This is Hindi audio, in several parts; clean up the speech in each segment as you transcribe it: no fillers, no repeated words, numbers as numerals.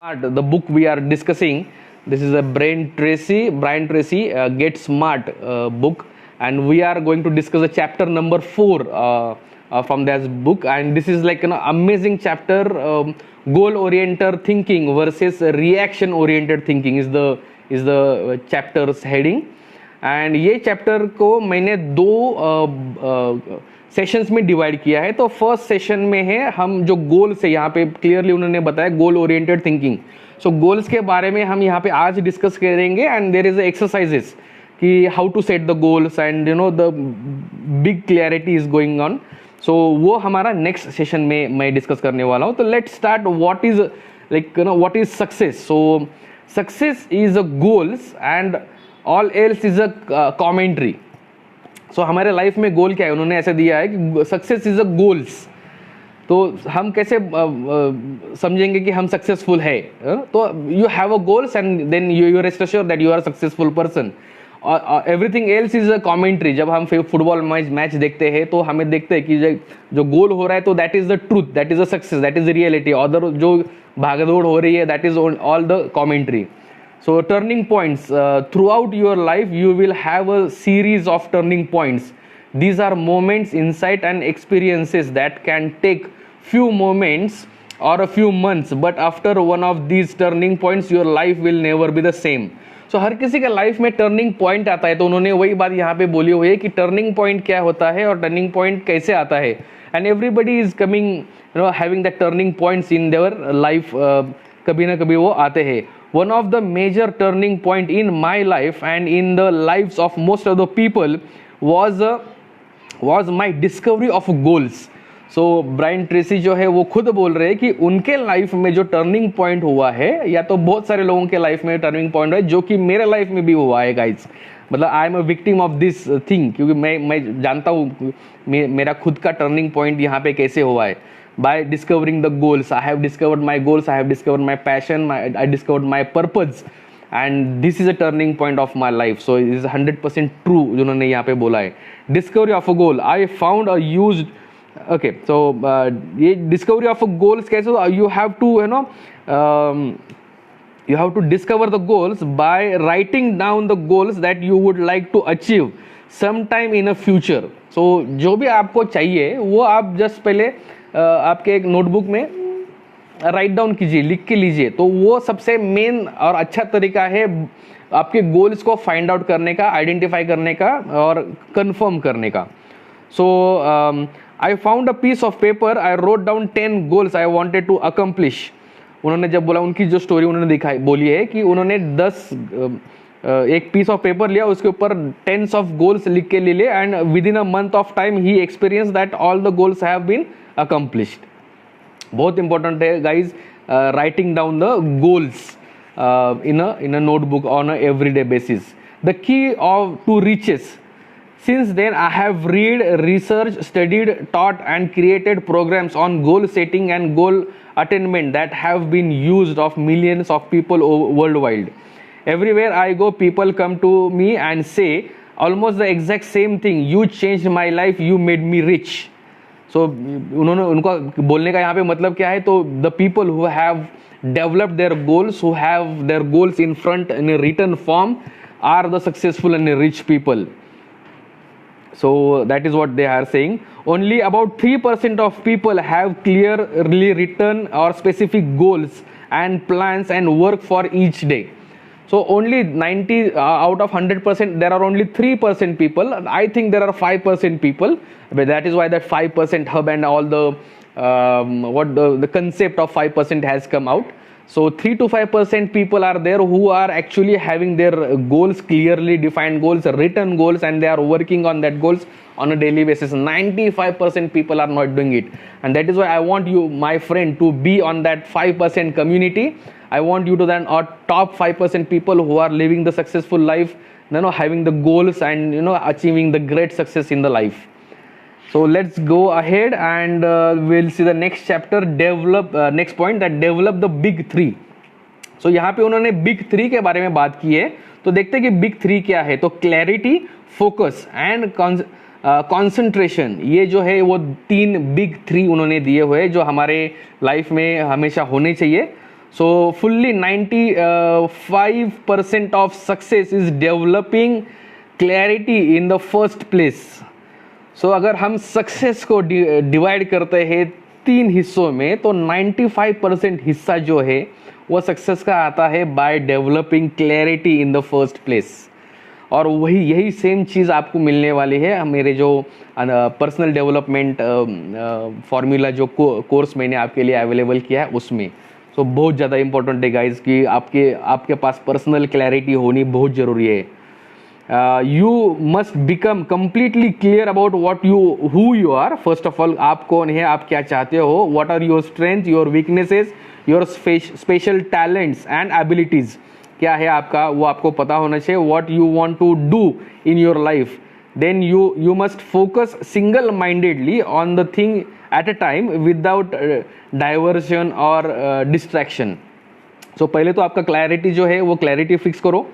Smart, the book we are discussing. This is a Brian Tracy Get Smart book, and we are going to discuss the chapter number 4 from this book. And this is like an amazing chapter. Goal-oriented thinking versus reaction-oriented thinking is the chapter's heading. And ये चैप्टर को मैंने दो सेशंस में डिवाइड किया है. तो फर्स्ट सेशन में है हम जो गोल्स है, यहाँ पे क्लियरली उन्होंने बताया goal oriented thinking. So goals के बारे में हम यहाँ पे आज डिस्कस करेंगे. एंड देयर इज एक्सरसाइजेस कि how to set the goals and the big clarity is going on. So वो हमारा नेक्स्ट सेशन में मैं डिस्कस करने वाला हूँ. तो let's start. What is what is success. So success is a goals and all else is a commentary. So हमारे लाइफ में गोल क्या है, उन्होंने ऐसे दिया है कि सक्सेस इज अ गोल्स. तो हम कैसे समझेंगे कि हम सक्सेसफुल है. तो you have a goals and then you rest assure that you are successful person. Everything else is a commentary. जब हम फुटबॉल मैच देखते हैं तो हमें देखते हैं कि जो गोल हो रहा है तो that is the truth, that is a success, that is the reality. Other जो भागदौड़ हो रही है that is all the commentary. So turning points, throughout your life you will have a series of turning points. These are moments, insight and experiences that can take few moments or a few months, but after one of these turning points your life will never be the same. So हर किसी के लाइफ में टर्निंग पॉइंट आता है. तो उन्होंने वही बात यहाँ पे बोली हुई है कि टर्निंग पॉइंट क्या होता है और टर्निंग पॉइंट कैसे आता है. And everybody is coming having that turning points in their life. कभी ना कभी वो आते हैं. One of the major turning point in my life and in the lives of most of the people was my discovery of goals. So Brian Tracy जो है वो खुद बोल रहे हैं कि उनके लाइफ में जो टर्निंग पॉइंट हुआ है, या तो बहुत सारे लोगों के लाइफ में टर्निंग पॉइंट है जो कि मेरे लाइफ में भी हुआ है गाइज. मतलब I am a victim of this thing, क्योंकि मैं जानता हूँ मेरा खुद का टर्निंग पॉइंट यहाँ पे कैसे हुआ है. By discovering the goals, I have discovered my goals, I have discovered my passion, I discovered my purpose, and this is a turning point of my life. So it is 100% true जिन्होंने यहाँ पे बोला है. Discovery of a goal, I found a used. Okay, so ये discovery of a goals कैसे? You have to you have to discover the goals by writing down the goals that you would like to achieve sometime in a future. So जो भी आपको चाहिए वो आप जस्ट पहले आपके एक नोटबुक में राइट डाउन कीजिए, लिख के लीजिए. तो वो सबसे मेन और अच्छा तरीका है आपके गोल्स को फाइंड आउट करने का, आइडेंटिफाई करने का और कंफर्म करने का. So I found a piece of paper, I wrote down 10 goals I wanted to accomplish. उन्होंने जब बोला, उनकी जो स्टोरी उन्होंने दिखाई बोली है कि उन्होंने 10 एक पीस ऑफ पेपर लिया, उसके ऊपर 10 ऑफ गोल्स लिख के ले लिए. And within a month of time he experience that all the goals have been accomplished. बहुत important है guys, writing down the goals in a notebook on a everyday basis. The key to riches. Since then I have read, researched, studied, taught and created programs on goal setting and goal attainment that have been used of millions of people worldwide. Everywhere I go people come to me and say almost the exact same thing. You changed my life, you made me rich. So उनका बोलने का यहाँ पे मतलब क्या है? तो the people who have developed their goals, who have their goals in front in written form are the successful and rich people. So that is what they are saying. Only about 3% of people have clearly written और specific goals and plans and work for each day. So only 90 out of 100%, there are only 3% people. I think there are 5% people, but that is why that 5% hub and all the the concept of 5% has come out. So 3 to 5% people are there who are actually having their goals, clearly defined goals, written goals, and they are working on that goals on a daily basis. 95% people are not doing it, and that is why I want you, my friend, to be on that 5% community. I want you to then our top 5% people who are living the successful life, having the goals and achieving the great success in the life. So let's go ahead and we'll see the next chapter. Next point, that develop the big 3. So यहाँ पे उन्होंने big 3 के बारे में बात की है. तो देखते हैं कि big 3 क्या है. तो clarity, focus and concentration, ये जो है वो 3 big 3 उन्होंने दिए हुए जो हमारे लाइफ में हमेशा होने चाहिए. So fully 95% of success is developing clarity in the first place. So अगर हम सक्सेस को डिवाइड करते हैं 3 हिस्सों में, तो 95% हिस्सा जो है वो सक्सेस का आता है by developing clarity in the first place. और यही सेम चीज़ आपको मिलने वाली है मेरे जो पर्सनल डेवलपमेंट फॉर्मूला जो कोर्स मैंने आपके लिए अवेलेबल किया है उसमें. तो बहुत ज़्यादा इंपॉर्टेंट है गाइज कि आपके पास पर्सनल क्लैरिटी होनी बहुत ज़रूरी है. You must become completely clear about who you are. First of all आप कौन है, आप क्या चाहते हो, what are your strength, your weaknesses, your special talents and abilities. क्या है आपका, वो आपको पता होना चाहिए. What you want to do in your life. Then you must focus single mindedly on the thing at a time without diversion और डिस्ट्रैक्शन. सो पहले तो आपका क्लैरिटी जो है वो क्लैरिटी फिक्स करो,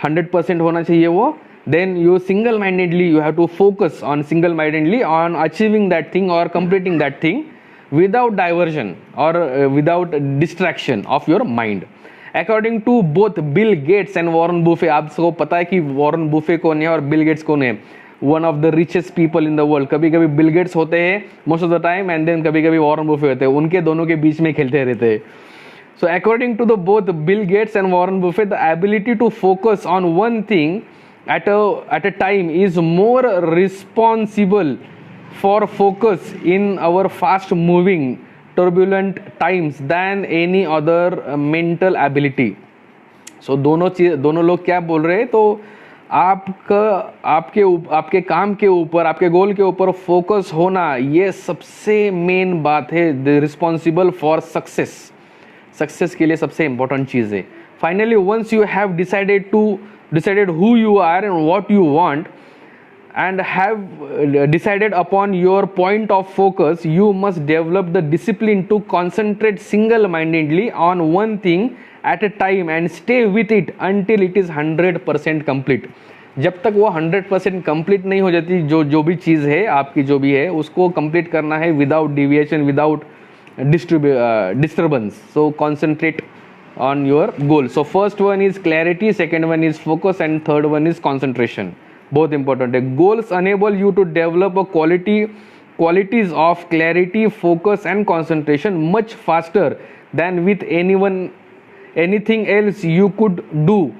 100% होना चाहिए वो. Then you single mindedly you have to focus on single mindedly on achieving that thing और completing that thing without diversion और without distraction of your mind. According to both Bill Gates and Warren Buffett, आप सबको पता है कि वॉरेन बुफे कौन है और बिल गेट्स कौन है. One of the richest people in the world. कभी कभी बिल गेट्स होते हैं most of the time and then कभी कभी वॉरेन बुफे होते हैं, उनके दोनों के बीच में खेलते रहते हैं. So according to the both Bill Gates and Warren Buffett, the ability to focus on one thing at a time is more responsible for focus in our fast moving turbulent times than any other mental ability. So दोनों लोग क्या बोल रहे हैं, तो आपके काम के ऊपर, आपके गोल के ऊपर फोकस होना, ये सबसे मेन बात है. द रिस्पॉन्सिबल फॉर सक्सेस के लिए सबसे इंपॉर्टेंट चीज़ है. Finally once you have decided who you are and what you want and have decided upon your point of focus, you must develop the discipline to concentrate single-mindedly on one thing at a time and stay with it until it is 100% complete. जब तक वो 100% complete नहीं हो जाती, जो भी चीज़ है आपकी, जो भी है उसको complete करना है without deviation, without disturbance. So concentrate on your goal. So first one is clarity, second one is focus, and third one is concentration. बहुत इंपॉर्टेंट है. Goals enable you to develop a qualities of clarity, focus and concentration much faster than with anything else you could do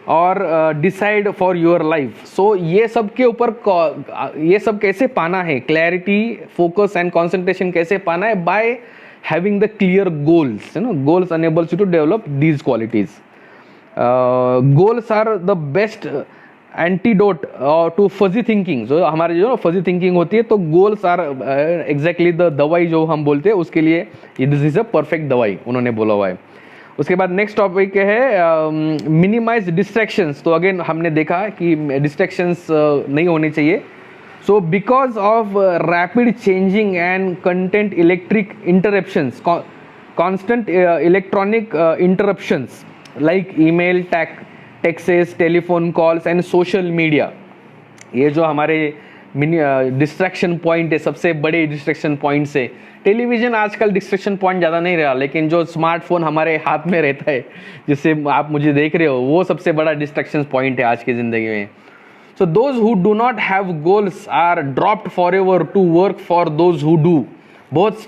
और decide for your life. So ये सब के ऊपर ये सब कैसे पाना है, क्लैरिटी, फोकस एंड कॉन्सेंट्रेशन कैसे पाना है, by having the clear goals. Goals enables you to develop these qualities. Goals are the best antidote to fuzzy thinking. जो हमारे जो फजी थिंकिंग होती है, तो गोल्स आर एग्जैक्टली द दवाई जो हम बोलते हैं उसके लिए, दिस इज अ परफेक्ट दवाई उन्होंने बोला हुआ है. उसके बाद नेक्स्ट टॉपिक है मिनिमाइज डिस्ट्रैक्शंस. तो अगेन हमने देखा कि डिस्ट्रैक्शंस नहीं होने चाहिए. So because of rapid changing and content electric interruptions, constant electronic interruptions like email, texts, telephone calls and social media, ये जो हमारे डिस्ट्रैक्शन पॉइंट है, सबसे बड़े डिस्ट्रैक्शन पॉइंट से. टेलीविज़न आजकल डिस्ट्रैक्शन पॉइंट ज़्यादा नहीं रहा, लेकिन जो स्मार्टफोन हमारे हाथ में रहता है जिससे आप मुझे देख रहे हो, वो सबसे बड़ा डिस्ट्रैक्शन पॉइंट है आज की ज़िंदगी में. So those who do not have goals are dropped forever to work for those who do. बहुत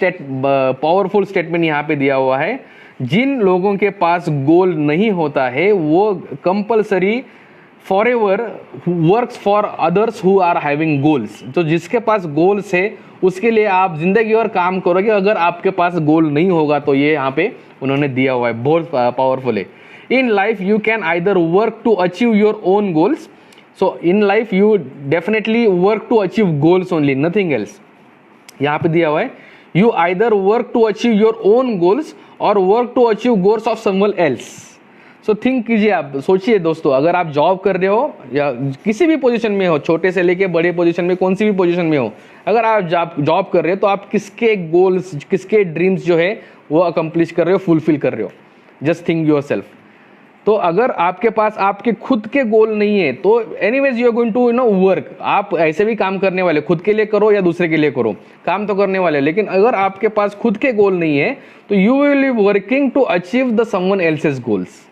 पावरफुल स्टेटमेंट यहाँ पे दिया हुआ है. जिन लोगों के पास गोल नहीं होता है वो compulsory forever works for others who are having goals. तो जिसके पास गोल्स है उसके लिए आप जिंदगी और काम करोगे. अगर आपके पास गोल नहीं होगा तो ये यहाँ पे उन्होंने दिया हुआ है, बहुत पावरफुल है. In life you can either work to achieve your own goals. So in life you definitely work to achieve goals only, nothing else. यहाँ पे दिया हुआ है you either work to achieve your own goals or work to achieve goals of someone else. So think कीजिए, आप सोचिए दोस्तों, अगर आप जॉब कर रहे हो या किसी भी पोजीशन में हो, छोटे से लेके बड़े पोजीशन में, कौन सी भी पोजीशन में हो, अगर आप जॉब कर रहे हो तो आप किसके गोल्स, किसके ड्रीम्स जो है वो अकम्प्लिश कर रहे हो, फुलफिल कर रहे हो. Just think your self. तो अगर आपके पास आपके खुद के गोल नहीं है तो anyways you are going to work, आप ऐसे भी काम करने वाले, खुद के लिए करो या दूसरे के लिए करो, काम तो करने वाले, लेकिन अगर आपके पास खुद के गोल नहीं है तो you will be working to achieve the someone else's goals.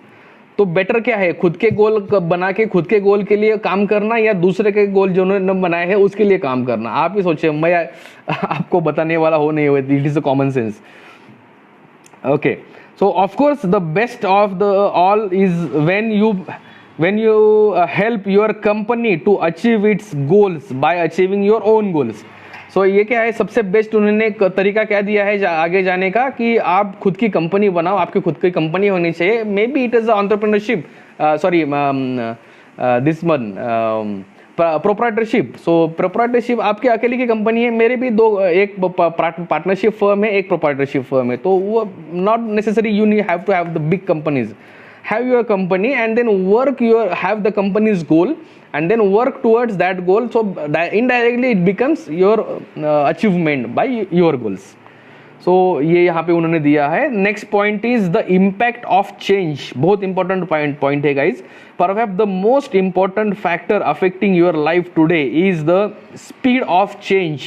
तो बेटर क्या है, खुद के गोल बना के खुद के गोल के लिए काम करना या दूसरे के गोल जो उन्होंने बनाए हैं उसके लिए काम करना। आप ही सोचिए, मैं आपको बताने वाला हो नहीं, it is a common sense. Okay, so of course the best of the all is when you help your company to achieve its goals by achieving your own goals। so ये क्या है, सबसे बेस्ट उन्होंने एक तरीका क्या दिया है आगे जाने का, कि आप खुद की कंपनी बनाओ, आपकी खुद की कंपनी होनी चाहिए। May be it is entrepreneurship, sorry this one proprietorship. So proprietorship आपके अकेले की कंपनी है, मेरे भी एक पार्टनरशिप फर्म है, एक प्रोप्राइटरशिप फर्म है, तो वो not necessary you need have to have the big companies, have your company and then work your, have the companies goal and then work towards that goal, so indirectly it becomes your achievement by your goals। so ये यहाँ पे उन्होंने दिया है। Next point is the impact of change. बहुत इंपॉर्टेंट पॉइंट है guys. Perhaps the most important factor affecting your life today is the speed of change.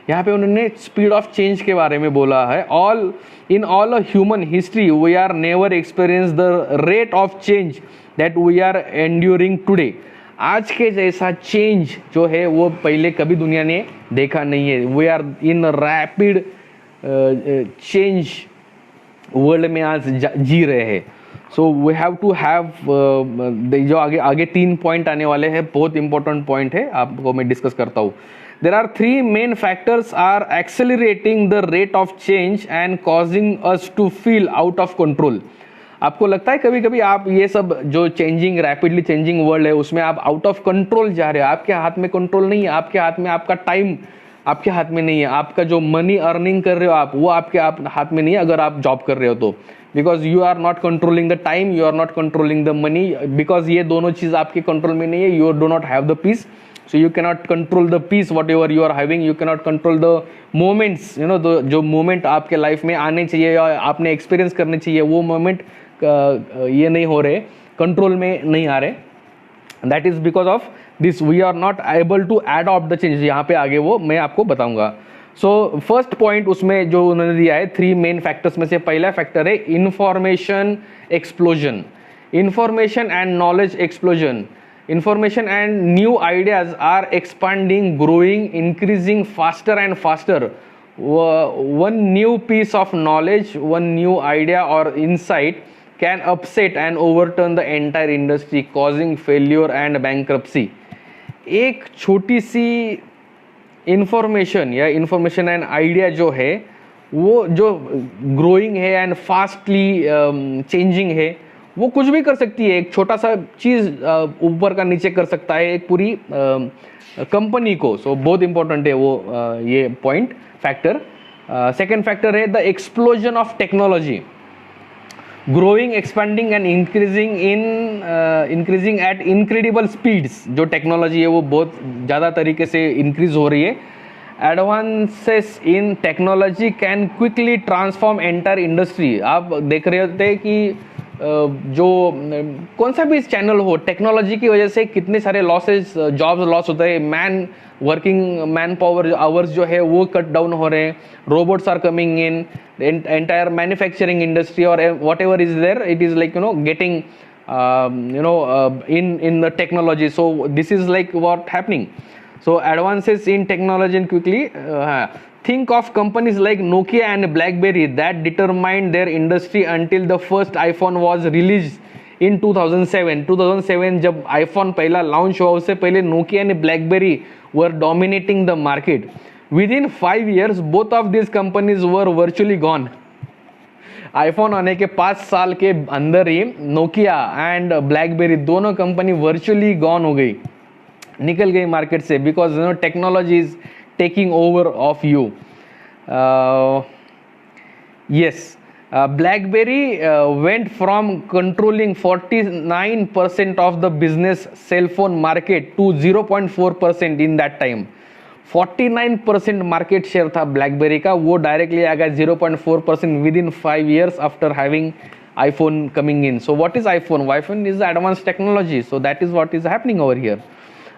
यहाँ पे उन्होंने स्पीड ऑफ चेंज के बारे में बोला है। All in all human history we are never experience the rate of change that we are enduring today. आज के जैसा चेंज जो है वो पहले कभी दुनिया ने देखा नहीं है। We are in rapid change world में आज जी रहे हैं। So we have to have जो आगे 3 पॉइंट आने वाले हैं, बहुत इंपॉर्टेंट पॉइंट है, आपको मैं डिस्कस करता हूँ। There are 3 main factors are accelerating the rate of change and causing us to feel out of control. आपको लगता है कभी कभी आप ये सब जो चेंजिंग, रैपिडली चेंजिंग वर्ल्ड है उसमें आप आउट ऑफ कंट्रोल जा रहे हो, आपके हाथ में कंट्रोल नहीं है, आपके हाथ में आपका टाइम आपके हाथ में नहीं है, आपका जो मनी अर्निंग कर रहे हो आप, वो आपके हाथ में नहीं है अगर आप जॉब कर रहे हो तो, because you are not controlling the time, you are not controlling the money, because ये दोनों चीज आपके कंट्रोल में नहीं है। You do not have the peace, so you cannot control the peace whatever you are having, you cannot control the moments, you know जो मोमेंट आपके लाइफ में आने चाहिए या आपने एक्सपीरियंस करने चाहिए, वो मोमेंट ये नहीं हो रहे, कंट्रोल में नहीं आ रहे। That is because of this we are not able to adopt the changes. यहाँ पे आगे वो मैं आपको बताऊंगा। सो फर्स्ट पॉइंट उसमें जो उन्होंने दिया है 3 मेन फैक्टर्स में से पहला फैक्टर है information explosion, information and knowledge explosion. Information and new ideas are expanding, growing, increasing faster and faster. One new piece of knowledge, one new idea or insight can upset and overturn the entire industry, causing failure and bankruptcy. एक छोटी सी इंफॉर्मेशन या इंफॉर्मेशन एंड आइडिया जो है वो जो ग्रोइंग है एंड फास्टली चेंजिंग है, वो कुछ भी कर सकती है। एक छोटा सा चीज ऊपर का नीचे कर सकता है एक पूरी कंपनी को। सो बहुत इंपॉर्टेंट है वो ये पॉइंट फैक्टर। सेकेंड फैक्टर है the explosion of technology, growing, expanding and increasing at incredible speeds. जो टेक्नोलॉजी है वो बहुत ज़्यादा तरीके से इंक्रीज हो रही है। Advances in technology can quickly transform entire industry. आप देख रहे होते हैं कि जो कौन सा भी चैनल हो, टेक्नोलॉजी की वजह से कितने सारे लॉसेस, जॉब्स लॉस होते हैं, मैन पावर आवर्स जो है वो कट डाउन हो रहे हैं, robots are coming in, entire manufacturing industry और whatever is there, it is like getting in the technology. So this is like what happening. So advances in technology and quickly think of companies like Nokia and BlackBerry that determined their industry until the first iPhone was released in 2007. 2007 जब iPhone पहला लॉन्च हुआ, उससे पहले Nokia and BlackBerry were dominating the market. Within 5 years both of these companies were virtually gone. IPhone आने के 5 साल के अंदर ही नोकिया एंड ब्लैकबेरी दोनों कंपनी वर्चुअली गॉन हो गई, निकल गई मार्केट से, because technology is taking over of you. Yes, BlackBerry went from controlling 49% of the business cell phone market to 0.4% in that time. 49% market share था ब्लैकबेरी का, वो डायरेक्टली आ गया 0.4% with in 5 years after having iPhone coming in. So what is iPhone? iPhone is advanced technology. So that is what is happening over here.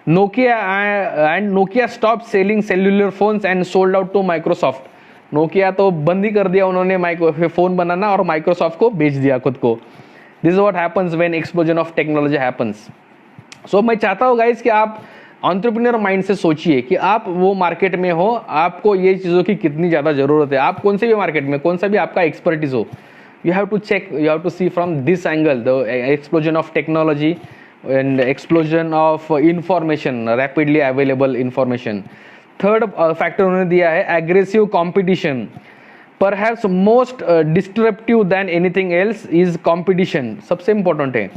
Nokia stopped selling cellular phones and sold out to Microsoft. Nokia तो बंद ही कर दिया उन्होंने फोन बनाना और माइक्रोसॉफ्ट को बेच दिया खुद को. This is what happens when explosion of technology happens. So मैं चाहता हूँ गाइस कि आप एंटरप्रेन्योर माइंड से सोचिए कि आप वो मार्केट में हो, आपको ये चीज़ों की कितनी ज़्यादा ज़रूरत है. आप कौन से भी मार्केट में, कौन सा भी आपका एक्सपर्टीज हो, you have to check, you have to see from this angle, the explosion of technology and explosion of information, rapidly available information. Third factor उन्होंने दिया है aggressive competition. Perhaps most disruptive than anything else is competition. सबसे important है.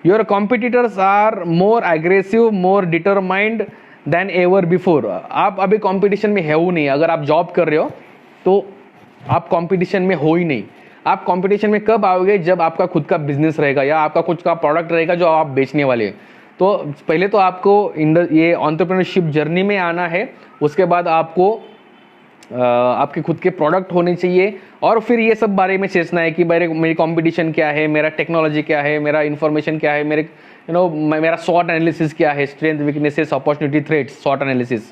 Your competitors are more aggressive, more determined than ever before. आप अभी competition में है हो नहीं. अगर आप जॉब कर रहे हो तो आप competition में हो ही नहीं. आप कंपटीशन में कब आओगे? जब आपका खुद का बिजनेस रहेगा या आपका खुद का प्रोडक्ट रहेगा जो आप बेचने वाले हैं. तो पहले तो आपको ये एंटरप्रेन्योरशिप जर्नी में आना है. उसके बाद आपको आपके खुद के प्रोडक्ट होने चाहिए और फिर ये सब बारे में सोचना है कि मेरी कंपटीशन क्या है, मेरा टेक्नोलॉजी क्या है, मेरा इंफॉर्मेशन क्या है, मेरा शॉर्ट एनालिसिस क्या है, strength weaknesses opportunity threats, short analysis.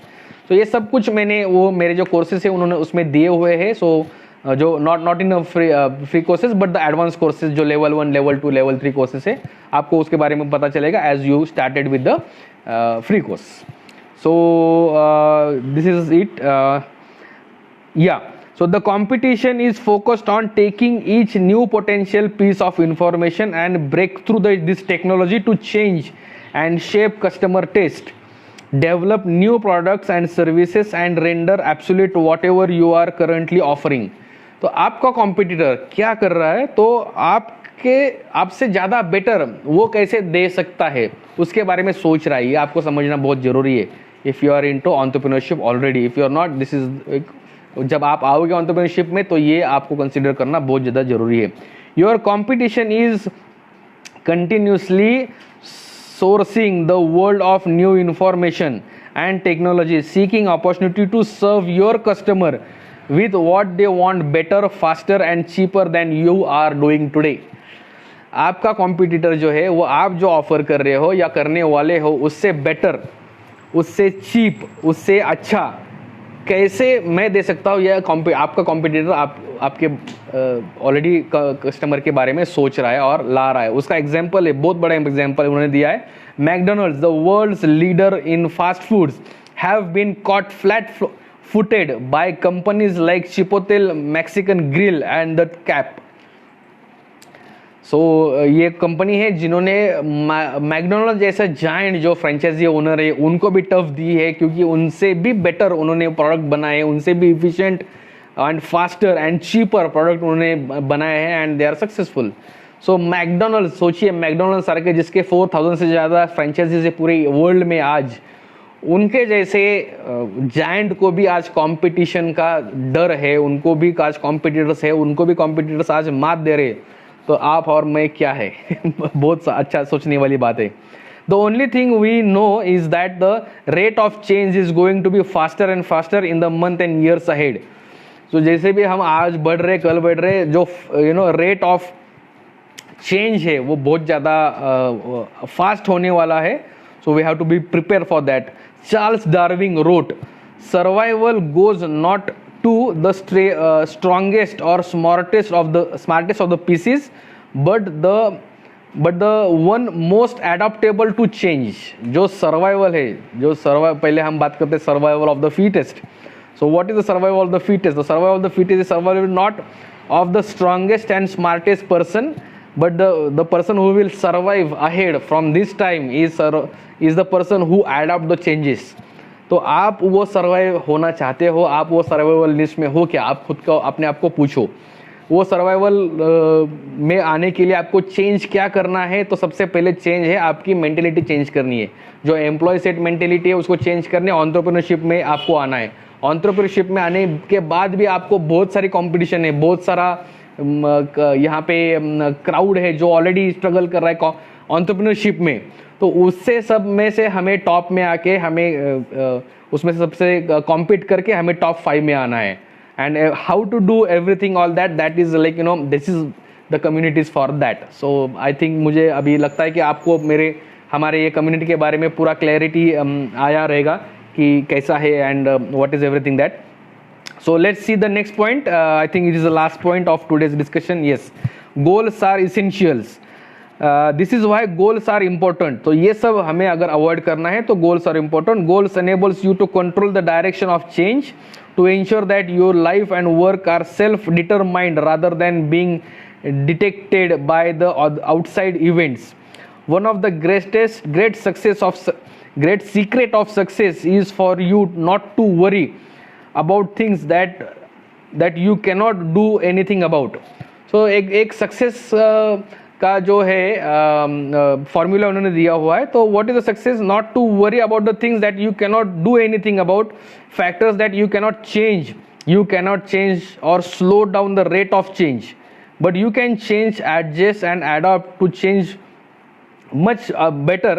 तो ये सब कुछ मैंने मेरे जो कोर्सेज है उन्होंने उसमें दिए हुए हैं. सो जो not in free courses but the advance courses जो लेवल 1, लेवल 2, लेवल 3 कोर्सेज है, आपको उसके बारे में पता चलेगा as you started with the free course. So this is it. So the competition is focused on taking each new potential piece of information and break through this technology to change and shape customer taste, develop new products and services and render absolute whatever you are currently offering. तो आपका कॉम्पिटिटर क्या कर रहा है, तो आपसे ज़्यादा बेटर वो कैसे दे सकता है उसके बारे में सोच रहा है. ये आपको समझना बहुत ज़रूरी है. If you are into entrepreneurship already, if you are not, this is, जब आप आओगे एंटरप्रेन्योरशिप में तो ये आपको कंसिडर करना बहुत ज़्यादा ज़रूरी है. Your competition is continuously sourcing the world of new information and technology, seeking opportunity to serve your customer with what they want better, faster and cheaper than you are doing today. आपका कॉम्पिटिटर जो है वो आप जो ऑफर कर रहे हो या करने वाले हो उससे बेटर, उससे चीप, उससे अच्छा कैसे मैं दे सकता हूँ. यह आपका कॉम्पिटिटर आपके ऑलरेडी कस्टमर के बारे में सोच रहा है और ला रहा है. उसका एग्जाम्पल है, बहुत बड़ा एग्जाम्पल उन्होंने दिया है. McDonald's, the world's leader in fast foods, have been caught flat footed by companies like Chipotle, Mexican grill and the cap. So ये कंपनी है जिन्होंने मैकडोनल्ड जैसा जायंट जो फ्रेंचाइजी ओनर है उनको भी टफ दी है, क्योंकि उनसे भी बेटर उन्होंने प्रोडक्ट बनाए, उनसे भी efficient and faster and cheaper product उन्होंने बनाए हैं and they are successful. So McDonald, सोचिए मैकडोनल्ड सर के जिसके 4000 से ज़्यादा फ्रेंचाइजीज है पूरे वर्ल्ड में आज, उनके जैसे जायंट को भी आज कंपटीशन का डर है, उनको भी आज कॉम्पिटिटर्स है, उनको भी कॉम्पिटिटर्स आज मात दे रहे. तो आप और मैं क्या है बहुत अच्छा सोचने वाली बात है. The only thing we know is that the rate of change is going to be faster and faster in the month and years ahead. So जैसे भी हम आज बढ़ रहे, कल बढ़ रहे, जो रेट ऑफ चेंज है वो बहुत ज़्यादा फास्ट होने वाला है. So we have to be prepare for that. Charles Darwin wrote, survival goes not to the strongest or smartest of the pieces, but the one most adaptable to change. जो सर्वाइवल है, जो पहले हम बात करते हैं survival of the fittest. So what is the survival of the fittest? The survival of the fittest is survival not of the strongest and smartest person, but the person who will survive ahead from this time is the person who adapt the changes. तो आप वो सर्वाइव होना चाहते हो, आप वो सर्वाइवल लिस्ट में हो क्या? आप खुद को अपने आप को पूछो. वो सर्वाइवल में आने के लिए आपको चेंज क्या करना है? तो सबसे पहले चेंज है आपकी मेंटेलिटी चेंज करनी है. जो एम्प्लॉय सेट मेंटेलिटी है उसको चेंज करने एंटरप्रेन्योरशिप में आपको आना है. एंटरप्रेन्योरशिप में आने के बाद भी आपको बहुत सारी कंपटीशन है, बहुत सारा यहाँ पे क्राउड है जो ऑलरेडी स्ट्रगल कर रहा है एंटरप्रेन्योरशिप में. तो उससे सब में से हमें टॉप में आके हमें उसमें से सबसे कॉम्पीट करके हमें टॉप 5 में आना है. And how to do everything all that is like this is the communities for that. So I think मुझे अभी लगता है कि आपको हमारे ये कम्युनिटी के बारे में पूरा क्लैरिटी आया रहेगा कि कैसा है and what is everything that. So let's see the next point. I think it is the last point of today's discussion. Yes, goals are essentials. This is why goals are important. तो ये सब हमें अगर avoid करना है तो goals are important. Goals enables you to control the direction of change to ensure that your life and work are self-determined rather than being dictated by the outside events. One of the great secret of success is for you not to worry about things that you cannot do anything about. So एक सक्सेस का जो है फॉर्मूला उन्होंने दिया हुआ है. तो what is the success? Not to worry about the things that you cannot do anything about, factors that you cannot change और slow down the rate of change, but you can change, adjust and adopt to change much better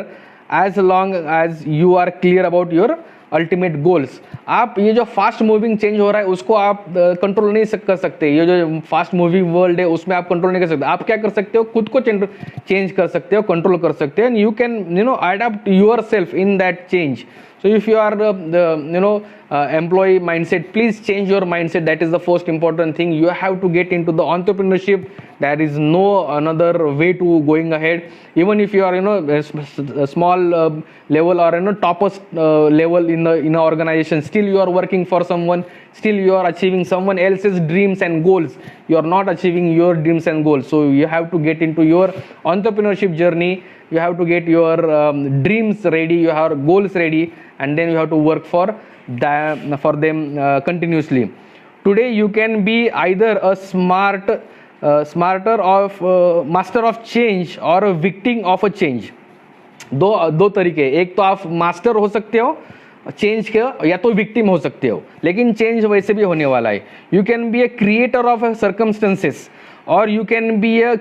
as long as you are clear about your ultimate goals. आप ये जो फास्ट मूविंग चेंज हो रहा है उसको आप कंट्रोल नहीं कर सकते. ये जो फास्ट मूविंग वर्ल्ड है उसमें आप कंट्रोल नहीं कर सकते. आप क्या कर सकते हो? खुद को चेंज कर सकते हो, कंट्रोल कर सकते हो, and you can adopt your self in that change. So if you are employee mindset, please change your mindset. That is the first important thing. You have to get into the entrepreneurship. There is no another way to going ahead. Even if you are a small level or toppest level in an organization, still you are working for someone, still you are achieving someone else's dreams and goals. You are not achieving your dreams and goals. So you have to get into your entrepreneurship journey. You have to get your dreams ready, you have goals ready, and then you have to work for them continuously. Today you can be either a master of change or a victim of a change. दो तरीके. एक तो आप मास्टर हो सकते हो चेंज के, या तो विक्टिम हो सकते हो, लेकिन चेंज वैसे भी होने वाला है. You can be a creator of circumstances और you can be a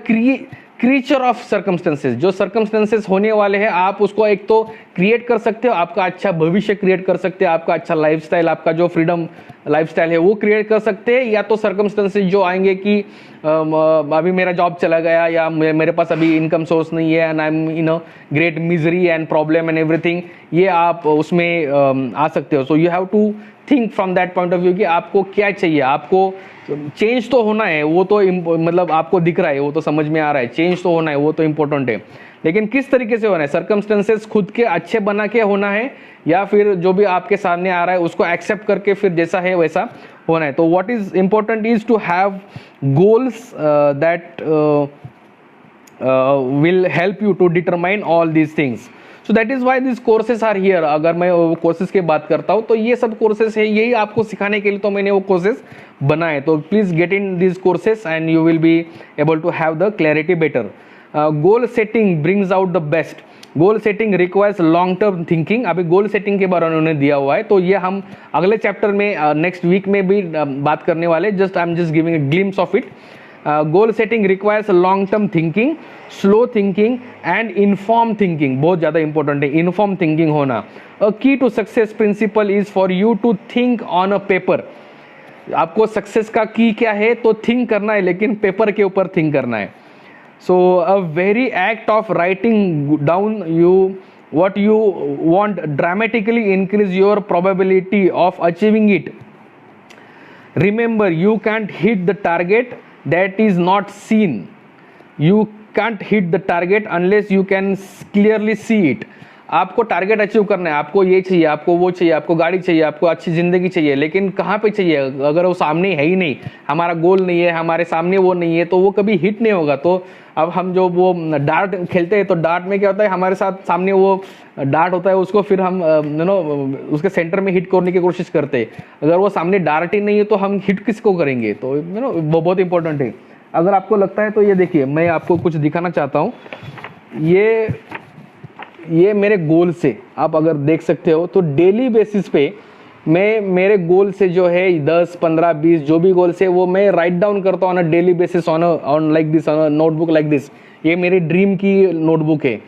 creature of circumstances. जो सर्कमस्टेंसेस होने वाले हैं आप उसको एक तो क्रिएट कर सकते हो, आपका अच्छा भविष्य क्रिएट कर सकते हैं, आपका अच्छा लाइफस्टाइल, आपका जो फ्रीडम लाइफस्टाइल है वो क्रिएट कर सकते हैं. या तो सर्कमस्टेंसेस जो आएंगे कि अभी मेरा जॉब चला गया या मेरे पास अभी इनकम सोर्स नहीं है and I am in a great misery and problem and everything, ये आप उसमें आ सकते हो. So you have to think from that point of view कि आपको क्या चाहिए. आपको चेंज तो होना है, वो तो मतलब आपको दिख रहा है, वो तो समझ में आ रहा है, चेंज तो होना है, वो तो इम्पोर्टेंट है, लेकिन किस तरीके से होना है? सर्कमस्टेंसेस खुद के अच्छे बना के होना है या फिर जो भी आपके सामने आ रहा है उसको एक्सेप्ट करके फिर जैसा है वैसा होना है. तो what is important is to have goals that will help you to determine all these things. So that is why these courses are here. अगर मैं कोर्सेज की बात करता हूँ तो ये सब कोर्सेज है, यही आपको सिखाने के लिए तो मैंने वो कोर्सेज बनाए. तो please get in this courses and you will be able to have the clarity better. Goal setting brings out the best. Goal setting requires long term thinking. अभी गोल सेटिंग के बारे में उन्होंने दिया हुआ है, तो ये हम अगले चैप्टर में नेक्स्ट वीक में भी बात करने वाले. Just I am just giving a glimpse of it. Goal setting requires long term thinking, slow thinking and inform thinking. बहुत ज़्यादा इंपॉर्टेंट है इन्फॉर्म थिंकिंग होना. A key to success principle is for you to think on a paper. आपको सक्सेस का की क्या है? तो थिंक करना है, लेकिन पेपर के ऊपर थिंक करना है. So a very act of writing down what you want dramatically increase your probability of achieving it. Remember, you can't hit the target that is not seen. You can't hit the target unless you can clearly see it. आपको टारगेट अचीव करना है, आपको ये चाहिए, आपको वो चाहिए, आपको गाड़ी चाहिए, आपको अच्छी ज़िंदगी चाहिए, लेकिन कहाँ पे चाहिए? अगर वो सामने है ही नहीं, हमारा गोल नहीं है, हमारे सामने वो नहीं है, तो वो कभी हिट नहीं होगा. तो अब हम जो वो डार्ट खेलते हैं तो डार्ट में क्या होता है, हमारे साथ सामने वो डार्ट होता है, उसको फिर हम उसके सेंटर में हिट करने की कोशिश करते हैं. अगर वो सामने डार्ट ही नहीं है तो हम हिट किसको करेंगे? तो वो बहुत इंपॉर्टेंट है. अगर आपको लगता है तो ये देखिए, मैं आपको कुछ दिखाना चाहता हूँ. ये मेरे गोल से आप अगर देख सकते हो तो डेली बेसिस पे मैं मेरे गोल से जो है 10, 15, 20 जो भी गोल्स है वो मैं राइट डाउन करता हूँ on daily basis on like this, on notebook like this. ये मेरी ड्रीम की नोटबुक है.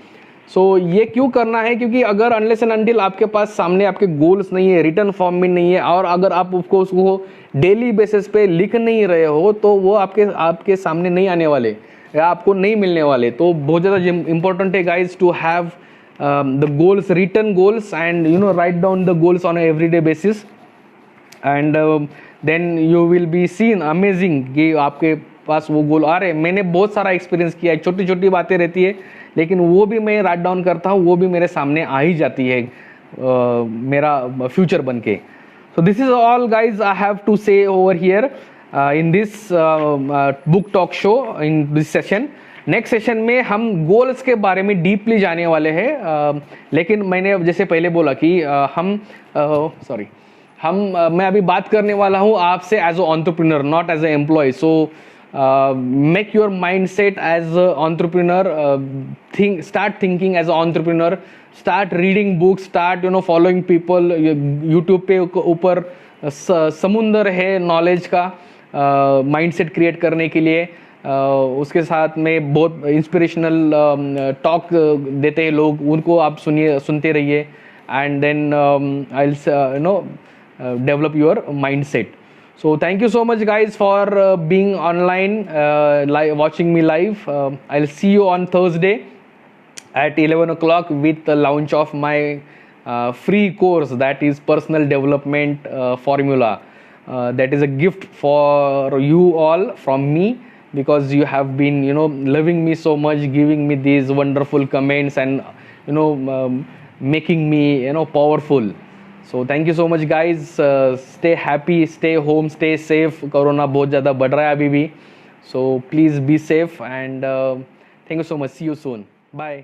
सो ये क्यों करना है, क्योंकि अगर अनलेस एंड अनटिल आपके पास सामने आपके गोल्स नहीं है, रिटर्न फॉर्म में नहीं है, और अगर आप उसको डेली बेसिस पे लिख नहीं रहे हो, तो वो आपके सामने नहीं आने वाले या आपको नहीं मिलने वाले। तो बहुत ज़्यादा इंपॉर्टेंट है guys to have the goals, return goals, and write down the goals on a everyday basis, and then you will be seen amazing कि आपके पास वो गोल आ रहे हैं। मैंने बहुत सारा एक्सपीरियंस किया है, छोटी छोटी बातें रहती है, लेकिन वो भी मैं राइट डाउन करता हूँ, वो भी मेरे सामने आ ही जाती है मेरा फ्यूचर बन के। So this is all guys I have to say over here in this book talk show, in this session. Next session में हम गोल्स के बारे में डीपली जाने वाले हैं, लेकिन मैंने जैसे पहले बोला कि मैं अभी बात करने वाला हूँ आपसे as a entrepreneur, not as a employ. So make your mindset as an entrepreneur, start thinking as an entrepreneur, start reading books, start following people। YouTube पे ऊपर समुंदर है नॉलेज का माइंडसेट क्रिएट करने के लिए। उसके साथ में बहुत इंस्पिरेशनल टॉक देते हैं लोग, उनको आप सुनते रहिए, and then I will develop your mindset। So thank you so much guys for being online, watching me live। I'll see you on Thursday at 11 o'clock with the launch of my free course, that is personal development formula। That is a gift for you all from me, because you have been loving me so much, giving me these wonderful comments, and making me powerful। So thank you so much guys। stay happy, stay home, stay safe। Corona बहुत ज़्यादा बढ़ रहा है अभी भी, so please be safe, and thank you so much। See you soon, bye।